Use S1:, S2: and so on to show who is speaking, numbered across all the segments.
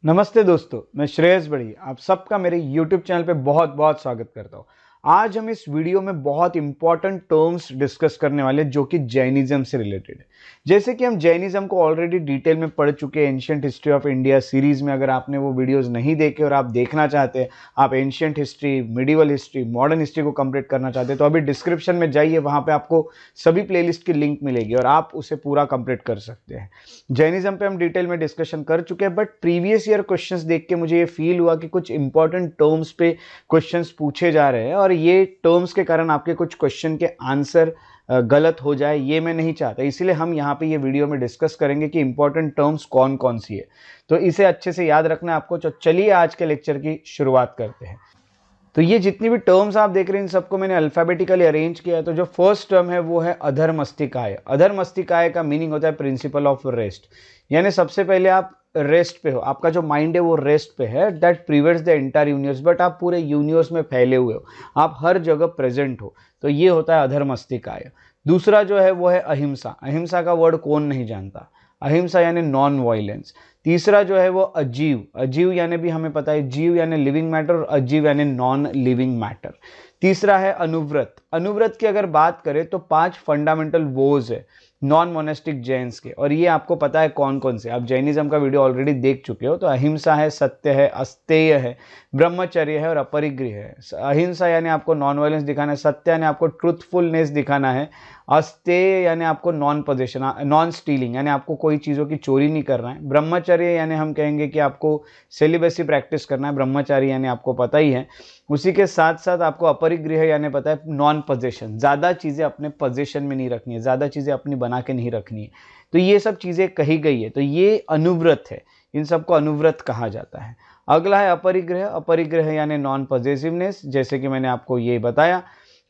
S1: नमस्ते दोस्तों, मैं श्रेयस बड़ी आप सबका मेरे YouTube चैनल पे बहुत बहुत स्वागत करता हूँ। आज हम इस वीडियो में बहुत इंपॉर्टेंट टर्म्स डिस्कस करने वाले हैं जो कि जैनिज्म से रिलेटेड है। जैसे कि हम जैनिज्म को ऑलरेडी डिटेल में पढ़ चुके हैं ancient history of India series में। अगर आपने वो वीडियोस नहीं देखे और आप देखना चाहते हैं, आप ancient history, medieval history, modern history को कंप्लीट करना चाहते हैं, तो अभी डिस्क्रिप्शन में जाइए, वहाँ पे आपको सभी प्लेलिस्ट की लिंक मिलेगी और आप उसे पूरा कंप्लीट कर सकते हैं। जैनिज्म पे हम डिटेल में डिस्कशन कर चुके हैं, बट प्रीवियस ईयर क्वेश्चंस देख के मुझे ये फील हुआ कि कुछ इंपॉर्टेंट टर्म्स पे क्वेश्चंस पूछे जा रहे हैं और ये टर्म्स के कारण आपके कुछ क्वेश्चन के आंसर गलत हो जाए, ये मैं नहीं चाहता। इसीलिए हम यहाँ पे ये वीडियो में डिस्कस करेंगे कि इंपॉर्टेंट टर्म्स कौन कौन सी है, तो इसे अच्छे से याद रखना है आपको। तो चलिए आज के लेक्चर की शुरुआत करते हैं। तो ये जितनी भी टर्म्स आप देख रहे हैं इन सबको मैंने अल्फाबेटिकली अरेंज किया है। तो जो फर्स्ट टर्म है वो है अधर्मस्तिकाय। अधर्मस्तिकाय का मीनिंग होता है प्रिंसिपल ऑफ रेस्ट, यानी सबसे पहले आप रेस्ट पे हो, आपका जो माइंड है वो रेस्ट पे है, that prevents the entire universe, but आप पूरे यूनिवर्स में फैले हुए हो, आप हर जगह प्रेजेंट हो, तो ये होता है अधर्मस्तिकाय। दूसरा जो है वो है अहिंसा। अहिंसा का वर्ड कौन नहीं जानता, अहिंसा यानी नॉन वायलेंस। तीसरा जो है वो अजीव। अजीव यानी भी हमें पता है, जीव यानी लिविंग मैटर और अजीव यानी नॉन लिविंग मैटर। तीसरा है अनुव्रत। अनुव्रत की अगर बात करें तो 5 फंडामेंटल वोज है नॉन मोनेस्टिक जैन्स के, और ये आपको पता है कौन कौन से। आप जैनिज्म का वीडियो ऑलरेडी देख चुके हो। तो अहिंसा है, सत्य है, अस्तेय है, ब्रह्मचर्य है और अपरिग्रह है। अहिंसा यानी आपको नॉन वायलेंस दिखाना है, सत्य यानी आपको ट्रूथफुलनेस दिखाना है, अस्तेय यानी आपको नॉन पोजेशन, नॉन स्टीलिंग यानी आपको कोई चीज़ों की चोरी नहीं करना है, ब्रह्मचर्य यानी हम कहेंगे कि आपको सेलिबेसी प्रैक्टिस करना है, ब्रह्मचारी यानी आपको पता ही है। उसी के साथ साथ आपको अपरिग्रह यानी पता है नॉन पोजेशन, ज़्यादा चीज़ें अपने पोजेशन में नहीं रखनी है, ज़्यादा चीज़ें अपनी बना के नहीं रखनी है। तो ये सब चीज़ें कही गई है, तो ये अनुव्रत है, इन सबको अनुव्रत कहा जाता है। अगला है अपरिग्रह। अपरिग्रह यानी नॉन पॉजिटिवनेस, जैसे कि मैंने आपको ये बताया।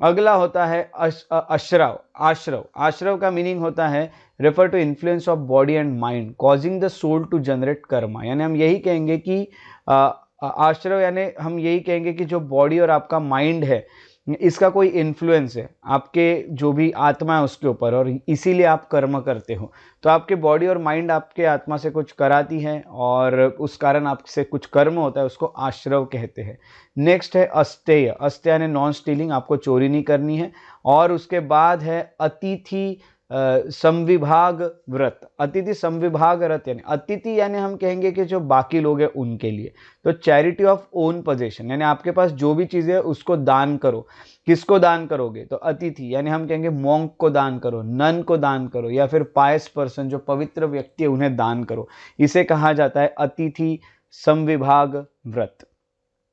S1: अगला होता है अश्रव। आश्रव, आश्रव का मीनिंग होता है refer to influence of body and mind causing the soul to generate karma, यानी हम यही कहेंगे कि आश्रव यानी हम यही कहेंगे कि जो बॉडी और आपका माइंड है इसका कोई इन्फ्लुएंस है आपके जो भी आत्मा है उसके ऊपर, और इसीलिए आप कर्म करते हो। तो आपके बॉडी और माइंड आपके आत्मा से कुछ कराती है और उस कारण आपसे कुछ कर्म होता है, उसको आश्रव कहते हैं। नेक्स्ट है अस्तेय। अस्तेय यानी नॉन स्टीलिंग, आपको चोरी नहीं करनी है। और उसके बाद है अतिथि समविभाग व्रत। अतिथि समविभाग व्रत यानी अतिथि यानी हम कहेंगे कि जो बाकी लोग हैं उनके लिए। तो चैरिटी ऑफ ओन पोजेशन यानी आपके पास जो भी चीज़ है उसको दान करो। किसको दान करोगे, तो अतिथि यानी हम कहेंगे मॉन्क को दान करो, नन को दान करो, या फिर पायस पर्सन जो पवित्र व्यक्ति है उन्हें दान करो। इसे कहा जाता है अतिथि समविभाग व्रत।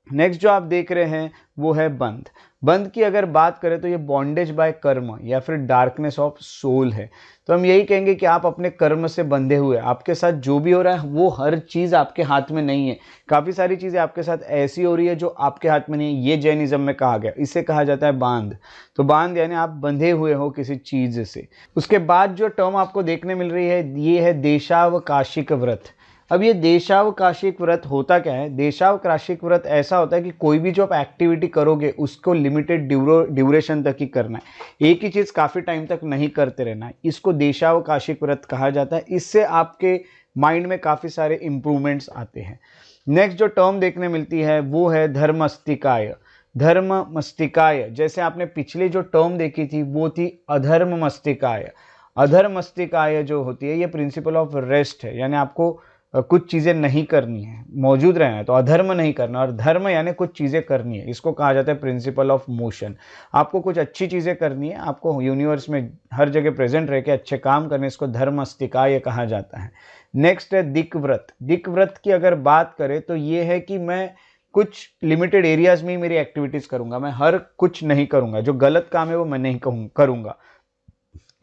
S1: नेक्स्ट जो आप देख रहे हैं वो है बंध। बंध की अगर बात करें तो ये बॉन्डेज बाय कर्म या फिर डार्कनेस ऑफ सोल है। तो हम यही कहेंगे कि आप अपने कर्म से बंधे हुए, आपके साथ जो भी हो रहा है वो हर चीज़ आपके हाथ में नहीं है। काफ़ी सारी चीज़ें आपके साथ ऐसी हो रही है जो आपके हाथ में नहीं है, ये जैनिज्म में कहा गया, इसे कहा जाता है बांध। तो बांध यानी आप बंधे हुए हो किसी चीज़ से। उसके बाद जो टर्म आपको देखने मिल रही है ये है देशावकाशिक व्रत। अब ये देशावकाशिक व्रत होता क्या है? देशावकाशिक व्रत ऐसा होता है कि कोई भी जो आप एक्टिविटी करोगे उसको लिमिटेड ड्यूरेशन तक ही करना है, एक ही चीज़ काफ़ी टाइम तक नहीं करते रहना है। इसको देशावकाशिक व्रत कहा जाता है। इससे आपके माइंड में काफ़ी सारे इंप्रूवमेंट्स आते हैं। नेक्स्ट जो टर्म देखने मिलती है वो है धर्मस्तिकाय। धर्ममस्तिकाय, जैसे आपने पिछली जो टर्म देखी थी वो थी अधर्ममस्तिकाय। अधर्मस्तिकाय जो होती है ये प्रिंसिपल ऑफ रेस्ट है, यानी आपको कुछ चीज़ें नहीं करनी है, मौजूद रहना है, तो अधर्म नहीं करना। और धर्म यानी कुछ चीज़ें करनी है, इसको कहा जाता है प्रिंसिपल ऑफ मोशन। आपको कुछ अच्छी चीज़ें करनी है, आपको यूनिवर्स में हर जगह प्रेजेंट रह के अच्छे काम करने, इसको धर्मस्तिकाय कहा जाता है। नेक्स्ट है दिक्व्रत। दिक्व्रत की अगर बात करें तो ये है कि मैं कुछ लिमिटेड एरियाज में ही मेरी एक्टिविटीज़ करूँगा, मैं हर कुछ नहीं करूँगा, जो गलत काम है वो मैं नहीं करूँगा।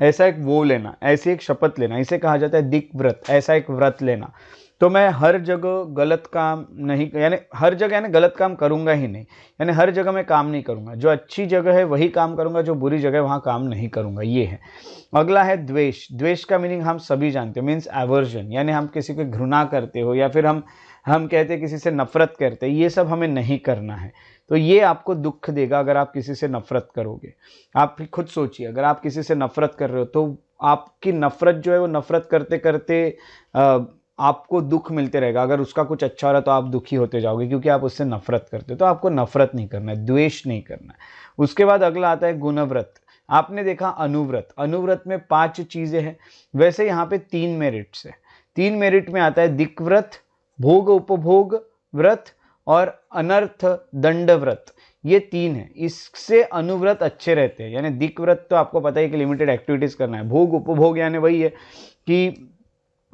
S1: ऐसा एक वो लेना, ऐसी एक शपथ लेना, इसे कहा जाता है दिक व्रत, ऐसा एक व्रत लेना। तो मैं हर जगह गलत काम नहीं, यानी हर जगह यानी गलत काम करूंगा ही नहीं, यानी हर जगह मैं काम नहीं करूंगा, जो अच्छी जगह है वही काम करूंगा, जो बुरी जगह है वहाँ काम नहीं करूंगा, ये है। अगला है द्वेष। द्वेष का मीनिंग हम सभी जानते हैं, मीन्स एवर्जन, यानी हम किसी को घृणा करते हो या फिर हम कहते हैं किसी से नफरत करते हैं, ये सब हमें नहीं करना है। तो ये आपको दुख देगा अगर आप किसी से नफरत करोगे। आप खुद सोचिए, अगर आप किसी से नफरत कर रहे हो तो आपकी नफरत जो है वो नफरत करते करते आपको दुख मिलते रहेगा। अगर उसका कुछ अच्छा हो रहा है तो आप दुखी होते जाओगे, क्योंकि आप उससे नफरत करते हो। तो आपको नफरत नहीं करना है, द्वेष नहीं करना है। उसके बाद अगला आता है गुणव्रत। आपने देखा अनुव्रत, अनुव्रत में 5 चीजें हैं, वैसे यहाँ पे 3 मेरिट्स है। 3 मेरिट में आता है दिक्व्रत, भोग उपभोग व्रत और अनर्थ दंड व्रत। ये 3 है, इससे अनुव्रत अच्छे रहते हैं। यानी दिक्व्रत तो आपको पता है कि लिमिटेड एक्टिविटीज करना है। भोग उपभोग यानी वही है कि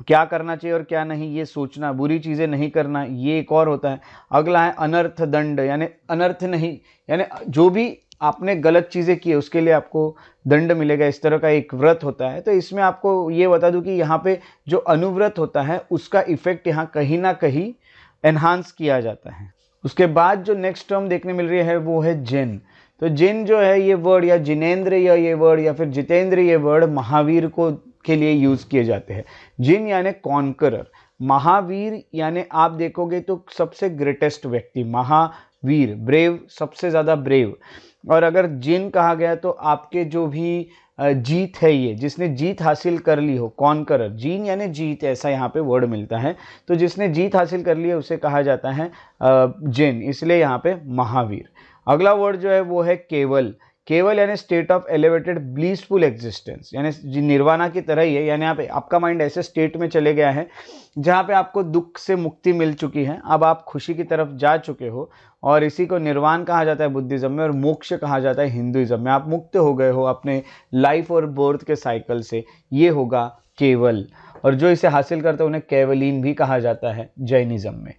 S1: क्या करना चाहिए और क्या नहीं, ये सोचना, बुरी चीजें नहीं करना, ये एक और होता है। अगला है अनर्थ दंड, यानी अनर्थ नहीं, यानी जो भी आपने गलत चीजें की है उसके लिए आपको दंड मिलेगा, इस तरह का एक व्रत होता है। तो इसमें आपको ये बता दूं कि यहाँ पे जो अनुव्रत होता है उसका इफेक्ट यहाँ कहीं ना कहीं एनहांस किया जाता है। उसके बाद जो नेक्स्ट टर्म देखने मिल रही है वो है जैन। तो जैन जो है ये वर्ड, या जिनेंद्र या ये वर्ड, या फिर जितेंद्र ये वर्ड महावीर को के लिए यूज किए जाते हैं। जिन यानी कॉन्करर, महावीर यानी आप देखोगे तो सबसे ग्रेटेस्ट व्यक्ति, महावीर, ब्रेव, सबसे ज्यादा ब्रेव। और अगर जिन कहा गया तो आपके जो भी जीत है, ये जिसने जीत हासिल कर ली हो, कॉन्करर। जीन यानी जीत, ऐसा यहाँ पे वर्ड मिलता है। तो जिसने जीत हासिल कर ली है उसे कहा जाता है जिन, इसलिए यहाँ पे महावीर। अगला वर्ड जो है वो है केवल। केवल यानी स्टेट ऑफ एलिवेटेड ब्लीसफुल एग्जिस्टेंस, यानी निर्वाणा की तरह ही है। यानी यहाँ पे आपका माइंड ऐसे स्टेट में चले गया है जहाँ पे आपको दुख से मुक्ति मिल चुकी है, अब आप खुशी की तरफ जा चुके हो, और इसी को निर्वाण कहा जाता है बुद्धिज्म में, और मोक्ष कहा जाता है हिंदुइज्म में। आप मुक्त हो गए हो अपने लाइफ और बर्थ के साइकिल से, ये होगा केवल। और जो इसे हासिल करते हैं उन्हें केवलीन भी कहा जाता है जैनिज्म में।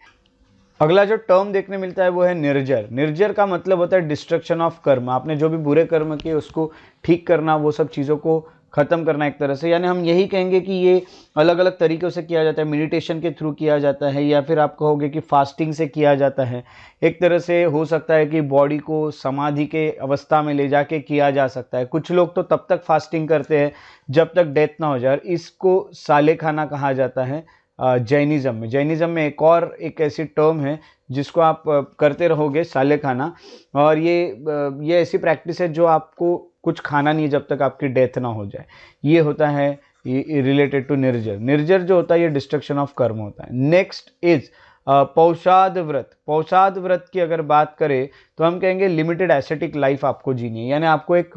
S1: अगला जो टर्म देखने मिलता है वो है निर्जर। निर्जर का मतलब होता है डिस्ट्रक्शन ऑफ कर्म। आपने जो भी बुरे कर्म किए उसको ठीक करना, वो सब चीज़ों को खत्म करना एक तरह से। यानी हम यही कहेंगे कि ये अलग अलग तरीक़ों से किया जाता है, मेडिटेशन के थ्रू किया जाता है, या फिर आप कहोगे कि फास्टिंग से किया जाता है। एक तरह से हो सकता है कि बॉडी को समाधि के अवस्था में ले जाके किया जा सकता है। कुछ लोग तो तब तक फास्टिंग करते हैं जब तक डेथ ना हो जाए, इसको साले खाना कहा जाता है जैनिज्म में। जैनिज्म में एक ऐसी टर्म है जिसको आप करते रहोगे, साले खाना। और ये ऐसी प्रैक्टिस है जो आपको कुछ खाना नहीं है जब तक आपकी डेथ ना हो जाए। ये होता है रिलेटेड टू निर्जर। निर्जर जो होता है ये डिस्ट्रक्शन ऑफ कर्म होता है। नेक्स्ट इज पौषाद व्रत। पौषाद व्रत की अगर बात करें तो हम कहेंगे लिमिटेड एसेटिक लाइफ आपको जीनी है, यानी आपको एक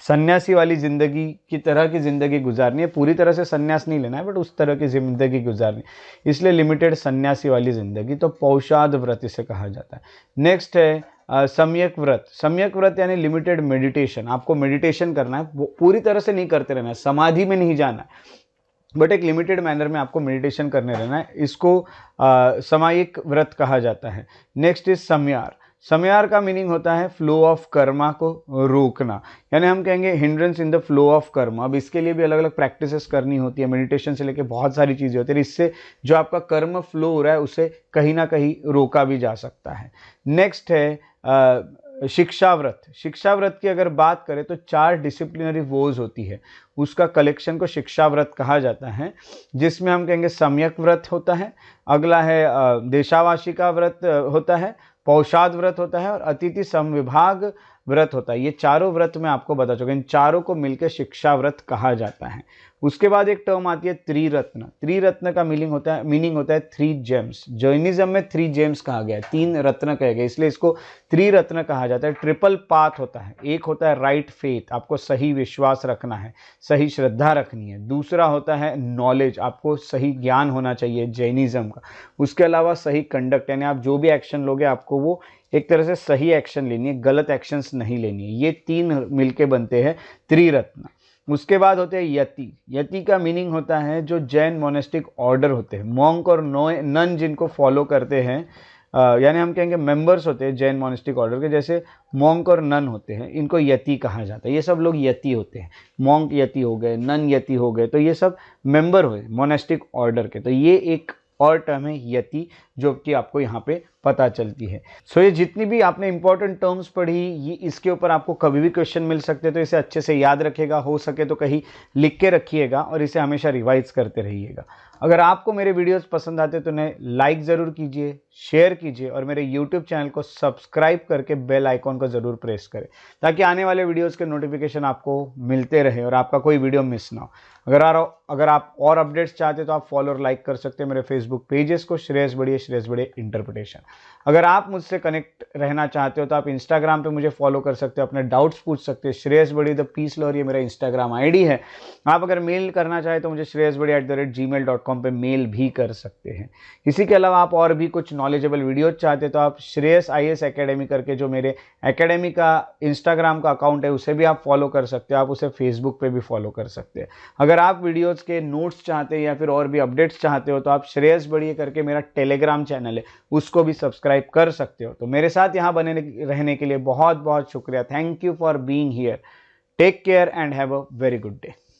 S1: सन्यासी वाली जिंदगी की तरह की जिंदगी गुजारनी है। पूरी तरह से सन्यास नहीं लेना है, बट उस तरह की जिंदगी गुजारनी, इसलिए लिमिटेड सन्यासी वाली जिंदगी, तो पौषाद व्रत इसे कहा जाता है। नेक्स्ट है सम्यक व्रत। सम्यक व्रत यानी लिमिटेड मेडिटेशन। आपको मेडिटेशन करना है, वो पूरी तरह से नहीं करते रहना है, समाधि में नहीं जाना है, बट एक लिमिटेड मैनर में आपको मेडिटेशन करने रहना है। इसको सामयिक व्रत कहा जाता है। Next is समयार। समयार का मीनिंग होता है फ्लो ऑफ कर्मा को रोकना, यानी हम कहेंगे hindrance in the flow of कर्म। अब इसके लिए भी अलग अलग प्रैक्टिसेस करनी होती है, मेडिटेशन से लेके बहुत सारी चीज़ें होती है, इससे जो आपका कर्म फ्लो हो रहा है उसे कहीं ना कहीं रोका भी जा सकता है। नेक्स्ट है शिक्षा व्रत। शिक्षा व्रत की अगर बात करें तो 4 डिसिप्लिनरी वोज होती है, उसका कलेक्शन को शिक्षा व्रत कहा जाता है, जिसमें हम कहेंगे सम्यक व्रत होता है, अगला है देशावासी का व्रत होता है, पौषाद व्रत होता है, और अतिथि समविभाग व्रत होता है। ये चारों व्रत मैं आपको बता चुका, इन चारों को मिलकर शिक्षा व्रत कहा जाता है। उसके बाद एक टर्म आती है त्रिरत्न। त्रिरत्न का मीनिंग होता है 3 जेम्स। जैनिज्म में 3 जेम्स कहा गया है, 3 रत्न कहे गए, इसलिए इसको त्रिरत्न कहा जाता है। ट्रिपल पाथ होता है, एक होता है राइट फेथ, आपको सही विश्वास रखना है, सही श्रद्धा रखनी है। दूसरा होता है नॉलेज, आपको सही ज्ञान होना चाहिए जैनिज्म का। उसके अलावा सही कंडक्ट, यानी आप जो भी एक्शन लोगे आपको वो एक तरह से सही एक्शन लेनी है, गलत एक्शंस नहीं लेनी है। ये 3 मिलके बनते हैं त्रिरत्न। उसके बाद होते हैं यति। यति का मीनिंग होता है जो जैन मोनेस्टिक ऑर्डर होते हैं, मॉन्क और नन जिनको फॉलो करते हैं, यानी हम कहेंगे मेंबर्स होते हैं जैन मोनेस्टिक ऑर्डर के, जैसे मॉन्क और नन होते हैं, इनको यति कहा जाता है। ये सब लोग यति होते हैं, मॉन्क यति हो गए, नन यति हो गए, तो ये सब मेंबर हुए मोनेस्टिक ऑर्डर के। तो ये एक और टर्म है यति, जो कि आपको यहाँ पे पता चलती है। सो ये जितनी भी आपने इंपॉर्टेंट टर्म्स पढ़ी, ये इसके ऊपर आपको कभी भी क्वेश्चन मिल सकते हैं, तो इसे अच्छे से याद रखिएगा, हो सके तो कहीं लिख के रखिएगा और इसे हमेशा रिवाइज करते रहिएगा। अगर आपको मेरे वीडियोस पसंद आते तो उन्हें लाइक ज़रूर कीजिए, शेयर कीजिए और मेरे यूट्यूब चैनल को सब्सक्राइब करके बेल आइकॉन को ज़रूर प्रेस करें ताकि आने वाले वीडियोस के नोटिफिकेशन आपको मिलते रहे और आपका कोई वीडियो मिस ना हो। अगर आप और अपडेट्स चाहते तो आप फॉलो और लाइक कर सकते हैं मेरे फेसबुक पेजेस को, श्रेयस बड़े इंटरप्रिटेशन। अगर आप मुझसे कनेक्ट रहना चाहते हो तो आप इंस्टाग्राम पे मुझे फॉलो कर सकते हो, अपने डाउट्स पूछ सकते हैं। श्रेयस बड़ी द पीस लवर ये मेरा इंस्टाग्राम आईडी है। आप अगर मेल करना चाहे तो मुझे shreyasbadi@gmail.com पे मेल भी कर सकते हैं। इसी के अलावा आप और भी कुछ नॉलेजेबल वीडियोज चाहते तो आप श्रेयस IAS एकेडमी करके जो मेरे एकेडमी का इंस्टाग्राम का अकाउंट है उसे भी आप फॉलो कर सकते हो। आप उसे फेसबुक पे भी फॉलो कर सकते हैं। अगर आप वीडियोज़ के नोट्स चाहते हैं या फिर और भी अपडेट्स चाहते हो तो आप श्रेयस बड़ी करके मेरा टेलीग्राम चैनल है उसको भी सब्सक्राइब कर सकते हो। तो मेरे साथ यहाँ बने रहने के लिए बहुत बहुत शुक्रिया। Thank you for being here. Take care and have a very good day.